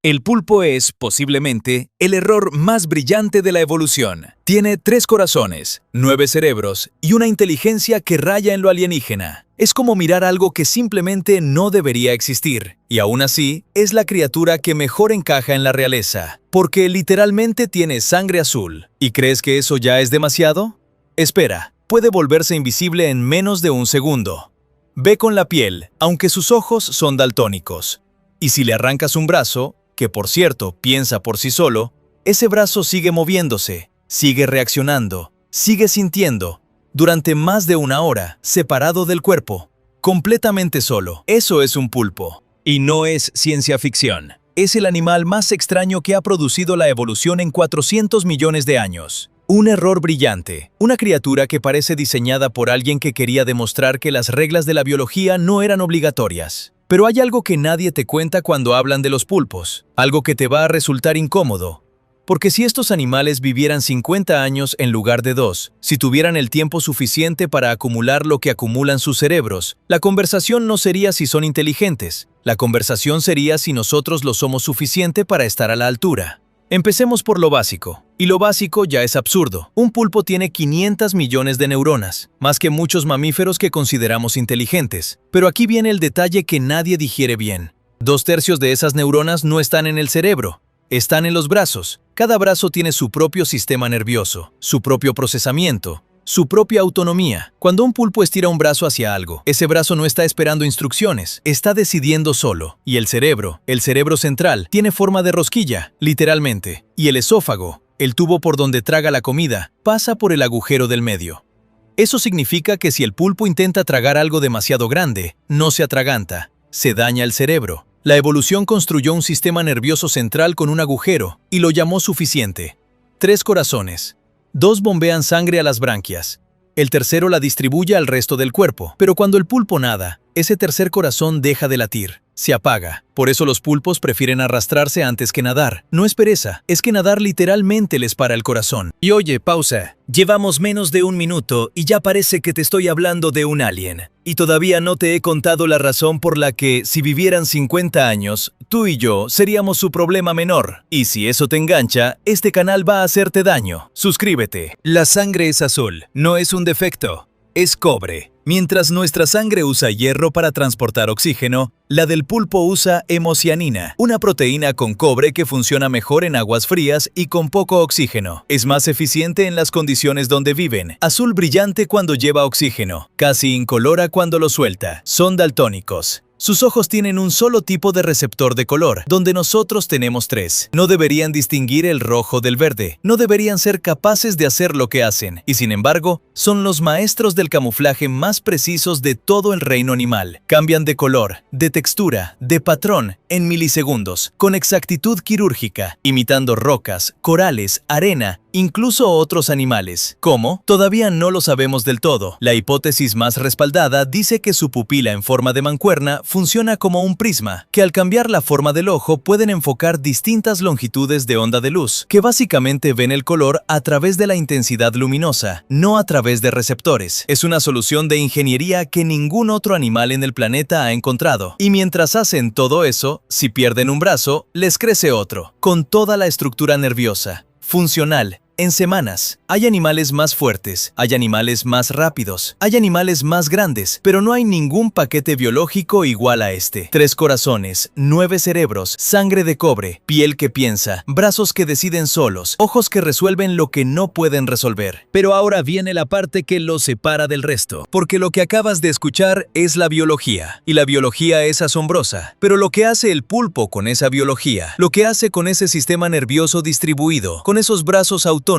El pulpo es, posiblemente, el error más brillante de la evolución. Tiene 3 corazones, 9 cerebros y una inteligencia que raya en lo alienígena. Es como mirar algo que simplemente no debería existir. Y aún así, es la criatura que mejor encaja en la realeza, porque literalmente tiene sangre azul. ¿Y crees que eso ya es demasiado? Espera, puede volverse invisible en menos de un segundo. Ve con la piel, aunque sus ojos son daltónicos. Y si le arrancas un brazo, que por cierto piensa por sí solo, ese brazo sigue moviéndose, sigue reaccionando, sigue sintiendo, durante más de una hora, separado del cuerpo, completamente solo. Eso es un pulpo. Y no es ciencia ficción. Es el animal más extraño que ha producido la evolución en 400 millones de años. Un error brillante, una criatura que parece diseñada por alguien que quería demostrar que las reglas de la biología no eran obligatorias. Pero hay algo que nadie te cuenta cuando hablan de los pulpos, algo que te va a resultar incómodo. Porque si estos animales vivieran 50 años en lugar de 2, si tuvieran el tiempo suficiente para acumular lo que acumulan sus cerebros, la conversación no sería si son inteligentes, la conversación sería si nosotros lo somos suficiente para estar a la altura. Empecemos por lo básico. Y lo básico ya es absurdo. Un pulpo tiene 500 millones de neuronas, más que muchos mamíferos que consideramos inteligentes. Pero aquí viene el detalle que nadie digiere bien. 2/3 de esas neuronas no están en el cerebro, están en los brazos. Cada brazo tiene su propio sistema nervioso, su propio procesamiento, su propia autonomía. Cuando un pulpo estira un brazo hacia algo, ese brazo no está esperando instrucciones, está decidiendo solo. Y el cerebro central, tiene forma de rosquilla, literalmente. Y el esófago, el tubo por donde traga la comida, pasa por el agujero del medio. Eso significa que si el pulpo intenta tragar algo demasiado grande, no se atraganta, se daña el cerebro. La evolución construyó un sistema nervioso central con un agujero y lo llamó suficiente. 3 corazones. 2 bombean sangre a las branquias. El tercero la distribuye al resto del cuerpo. Pero cuando el pulpo nada, ese tercer corazón deja de latir. Se apaga. Por eso los pulpos prefieren arrastrarse antes que nadar. No es pereza, es que nadar literalmente les para el corazón. Y oye, pausa. Llevamos menos de 1 minuto y ya parece que te estoy hablando de un alien. Y todavía no te he contado la razón por la que, si vivieran 50 años, tú y yo seríamos su problema menor. Y si eso te engancha, este canal va a hacerte daño. Suscríbete. La sangre es azul, no es un defecto, es cobre. Mientras nuestra sangre usa hierro para transportar oxígeno, la del pulpo usa hemocianina, una proteína con cobre que funciona mejor en aguas frías y con poco oxígeno. Es más eficiente en las condiciones donde viven. Azul brillante cuando lleva oxígeno, casi incolora cuando lo suelta. Son daltónicos. Sus ojos tienen un solo tipo de receptor de color, donde nosotros tenemos 3. No deberían distinguir el rojo del verde, no deberían ser capaces de hacer lo que hacen, y sin embargo, son los maestros del camuflaje más precisos de todo el reino animal. Cambian de color, de textura, de patrón, en milisegundos, con exactitud quirúrgica, imitando rocas, corales, arena, incluso otros animales. ¿Cómo? Todavía no lo sabemos del todo. La hipótesis más respaldada dice que su pupila en forma de mancuerna funciona como un prisma, que al cambiar la forma del ojo pueden enfocar distintas longitudes de onda de luz, que básicamente ven el color a través de la intensidad luminosa, no a través de receptores. Es una solución de ingeniería que ningún otro animal en el planeta ha encontrado. Y mientras hacen todo eso, si pierden un brazo, les crece otro, con toda la estructura nerviosa, funcional, en semanas. Hay animales más fuertes, hay animales más rápidos, hay animales más grandes, pero no hay ningún paquete biológico igual a este. 3 corazones, 9 cerebros, sangre de cobre, piel que piensa, brazos que deciden solos, ojos que resuelven lo que no pueden resolver. Pero ahora viene la parte que los separa del resto, porque lo que acabas de escuchar es la biología, y la biología es asombrosa. Pero lo que hace el pulpo con esa biología, lo que hace con ese sistema nervioso distribuido, con esos brazos autónomos,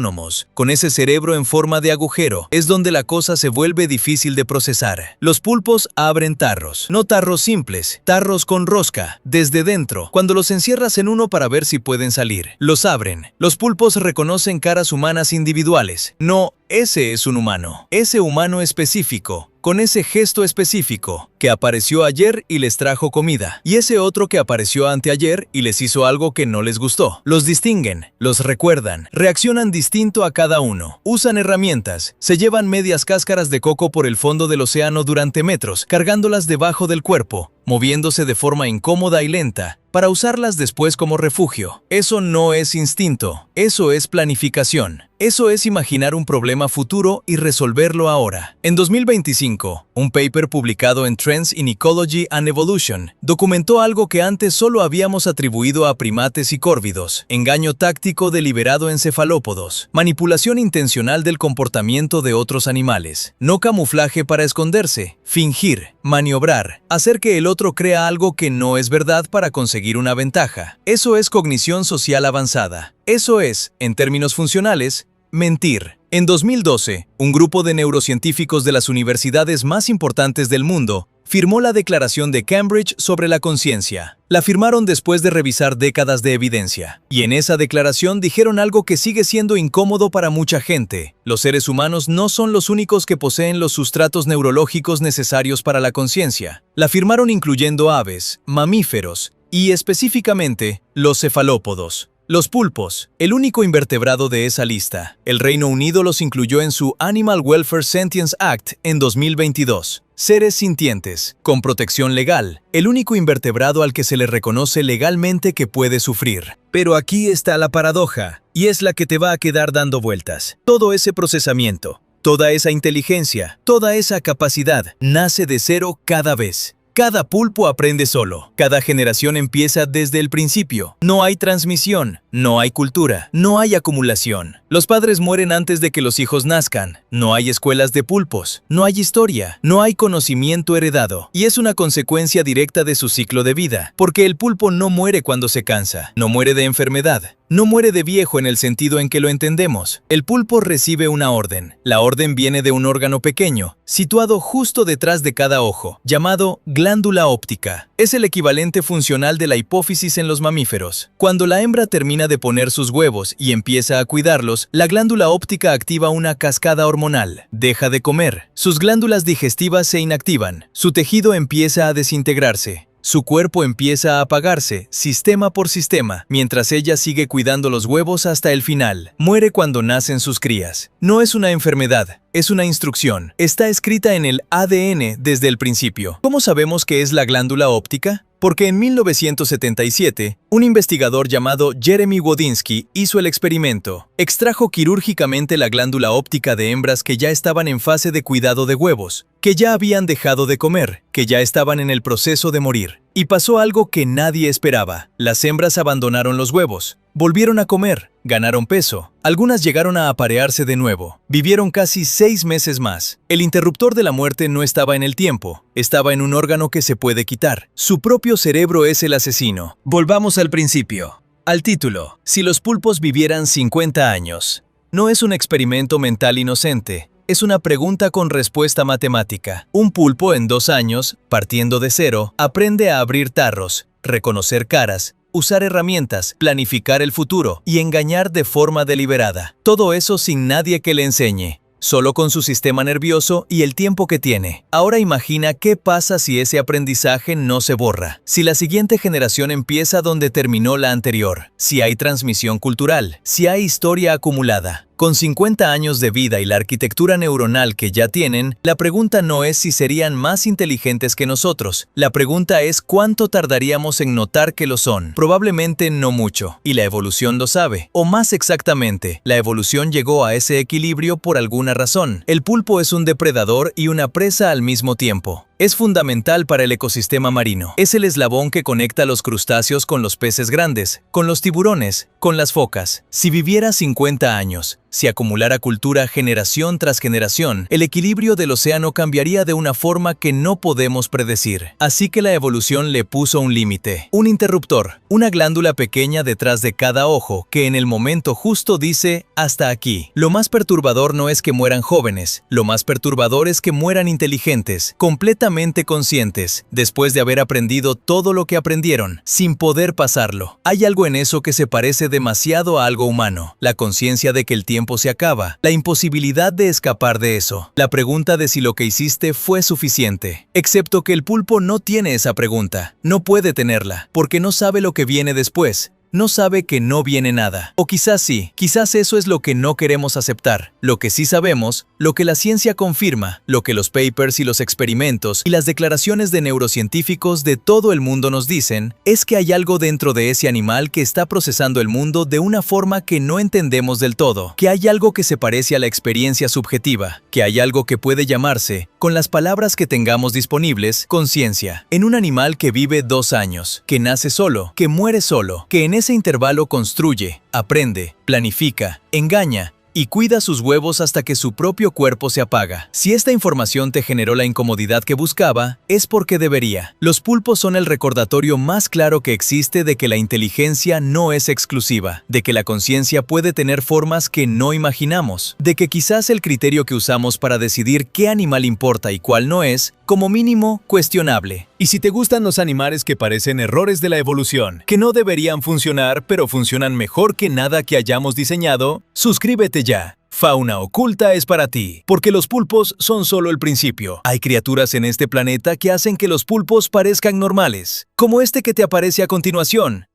con ese cerebro en forma de agujero, es donde la cosa se vuelve difícil de procesar. Los pulpos abren tarros, no tarros simples, tarros con rosca, desde dentro, cuando los encierras en uno para ver si pueden salir. Los abren. Los pulpos reconocen caras humanas individuales. No, ese es un humano. Ese humano específico, con ese gesto específico, que apareció ayer y les trajo comida, y ese otro que apareció anteayer y les hizo algo que no les gustó. Los distinguen, los recuerdan, reaccionan distinto a cada uno, usan herramientas, se llevan medias cáscaras de coco por el fondo del océano durante metros, cargándolas debajo del cuerpo, moviéndose de forma incómoda y lenta, para usarlas después como refugio. Eso no es instinto, eso es planificación. Eso es imaginar un problema futuro y resolverlo ahora. En 2025, un paper publicado en Trends in Ecology and Evolution documentó algo que antes solo habíamos atribuido a primates y córvidos: engaño táctico deliberado en cefalópodos, manipulación intencional del comportamiento de otros animales, no camuflaje para esconderse, fingir, maniobrar, hacer que el otro crea algo que no es verdad para conseguir una ventaja. Eso es cognición social avanzada. Eso es, en términos funcionales, mentir. En 2012, un grupo de neurocientíficos de las universidades más importantes del mundo firmó la Declaración de Cambridge sobre la conciencia. La firmaron después de revisar décadas de evidencia. Y en esa declaración dijeron algo que sigue siendo incómodo para mucha gente: los seres humanos no son los únicos que poseen los sustratos neurológicos necesarios para la conciencia. La firmaron incluyendo aves, mamíferos y, específicamente, los cefalópodos. Los pulpos, el único invertebrado de esa lista. El Reino Unido los incluyó en su Animal Welfare Sentience Act en 2022. Seres sintientes, con protección legal, el único invertebrado al que se le reconoce legalmente que puede sufrir. Pero aquí está la paradoja, y es la que te va a quedar dando vueltas. Todo ese procesamiento, toda esa inteligencia, toda esa capacidad, nace de cero cada vez. Cada pulpo aprende solo. Cada generación empieza desde el principio. No hay transmisión, no hay cultura, no hay acumulación. Los padres mueren antes de que los hijos nazcan. No hay escuelas de pulpos, no hay historia, no hay conocimiento heredado. Y es una consecuencia directa de su ciclo de vida, porque el pulpo no muere cuando se cansa, no muere de enfermedad, no muere de viejo en el sentido en que lo entendemos. El pulpo recibe una orden. La orden viene de un órgano pequeño, situado justo detrás de cada ojo, llamado glándula óptica. Es el equivalente funcional de la hipófisis en los mamíferos. Cuando la hembra termina de poner sus huevos y empieza a cuidarlos, la glándula óptica activa una cascada hormonal. Deja de comer. Sus glándulas digestivas se inactivan. Su tejido empieza a desintegrarse. Su cuerpo empieza a apagarse, sistema por sistema, mientras ella sigue cuidando los huevos hasta el final. Muere cuando nacen sus crías. No es una enfermedad, es una instrucción. Está escrita en el ADN desde el principio. ¿Cómo sabemos qué es la glándula óptica? Porque en 1977, un investigador llamado Jeremy Wodinsky hizo el experimento. Extrajo quirúrgicamente la glándula óptica de hembras que ya estaban en fase de cuidado de huevos, que ya habían dejado de comer, que ya estaban en el proceso de morir. Y pasó algo que nadie esperaba. Las hembras abandonaron los huevos, volvieron a comer, ganaron peso. Algunas llegaron a aparearse de nuevo. Vivieron casi 6 meses más. El interruptor de la muerte no estaba en el tiempo, estaba en un órgano que se puede quitar. Su propio cerebro es el asesino. Volvamos al principio. Al título: si los pulpos vivieran 50 años. No es un experimento mental inocente. Es una pregunta con respuesta matemática. Un pulpo en 2 años, partiendo de cero, aprende a abrir tarros, reconocer caras, usar herramientas, planificar el futuro y engañar de forma deliberada. Todo eso sin nadie que le enseñe, solo con su sistema nervioso y el tiempo que tiene. Ahora imagina qué pasa si ese aprendizaje no se borra, si la siguiente generación empieza donde terminó la anterior, si hay transmisión cultural, si hay historia acumulada. Con 50 años de vida y la arquitectura neuronal que ya tienen, la pregunta no es si serían más inteligentes que nosotros. La pregunta es cuánto tardaríamos en notar que lo son. Probablemente no mucho. Y la evolución lo sabe. O más exactamente, la evolución llegó a ese equilibrio por alguna razón. El pulpo es un depredador y una presa al mismo tiempo. Es fundamental para el ecosistema marino. Es el eslabón que conecta a los crustáceos con los peces grandes, con los tiburones, con las focas. Si viviera 50 años, si acumulara cultura generación tras generación, el equilibrio del océano cambiaría de una forma que no podemos predecir. Así que la evolución le puso un límite, un interruptor, una glándula pequeña detrás de cada ojo que en el momento justo dice hasta aquí. Lo más perturbador no es que mueran jóvenes, lo más perturbador es que mueran inteligentes, completamente conscientes, después de haber aprendido todo lo que aprendieron, sin poder pasarlo. Hay algo en eso que se parece demasiado a algo humano, la conciencia de que el tiempo se acaba, la imposibilidad de escapar de eso, la pregunta de si lo que hiciste fue suficiente. Excepto que el pulpo no tiene esa pregunta, no puede tenerla, porque no sabe lo que viene después. no sabe que no viene nada. O quizás sí, quizás eso es lo que no queremos aceptar. Lo que sí sabemos, lo que la ciencia confirma, lo que los papers y los experimentos y las declaraciones de neurocientíficos de todo el mundo nos dicen, es que hay algo dentro de ese animal que está procesando el mundo de una forma que no entendemos del todo, que hay algo que se parece a la experiencia subjetiva, que hay algo que puede llamarse, con las palabras que tengamos disponibles, conciencia, en un animal que vive 2 años, que nace solo, que muere solo, que en ese intervalo construye, aprende, planifica, engaña, y cuida sus huevos hasta que su propio cuerpo se apaga. Si esta información te generó la incomodidad que buscaba, es porque debería. Los pulpos son el recordatorio más claro que existe de que la inteligencia no es exclusiva, de que la conciencia puede tener formas que no imaginamos, de que quizás el criterio que usamos para decidir qué animal importa y cuál no es, como mínimo, cuestionable. Y si te gustan los animales que parecen errores de la evolución, que no deberían funcionar, pero funcionan mejor que nada que hayamos diseñado, suscríbete ya. Fauna Oculta es para ti, porque los pulpos son solo el principio. Hay criaturas en este planeta que hacen que los pulpos parezcan normales, como este que te aparece a continuación.